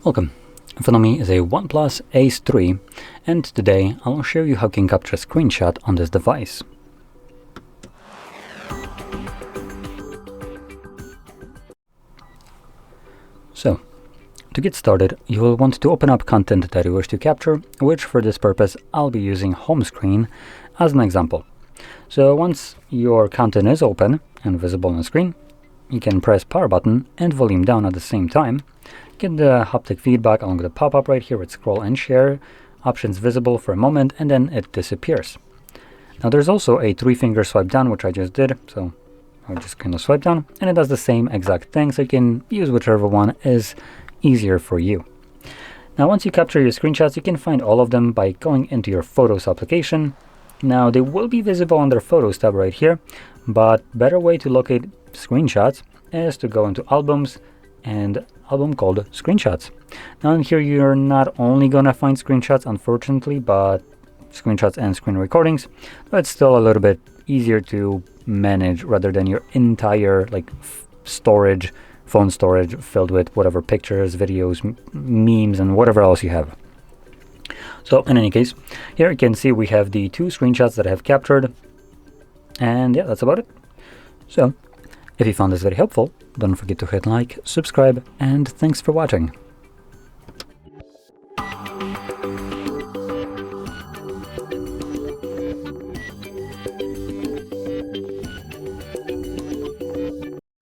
Welcome. In front of me is a OnePlus Ace 3, and today I'll show you how you can capture a screenshot on this device. So, to get started, you will want to open up content that you wish to capture, which for this purpose I'll be using home screen as an example. So once your content is open and visible on the screen, you can press power button and volume down at the same time. Get the haptic feedback along the pop-up right here with scroll and share options visible for a moment, and then it disappears. Now there's also a 3-finger swipe down, which I just did, so I'll just kind of swipe down and it does the same exact thing, so you can use whichever one is easier for you. Now once you capture your screenshots, you can find all of them by going into your Photos application. Now they will be visible on their Photos tab right here, but better way to locate screenshots is to go into Albums and album called Screenshots. Now in here you're not only gonna find screenshots, unfortunately, but screenshots and screen recordings, but it's still a little bit easier to manage rather than your entire storage, phone storage filled with whatever pictures, videos, memes, and whatever else you have. So in any case, here you can see we have the 2 screenshots that I have captured, and yeah, that's about it. So if you found this very helpful, don't forget to hit like, subscribe, and thanks for watching.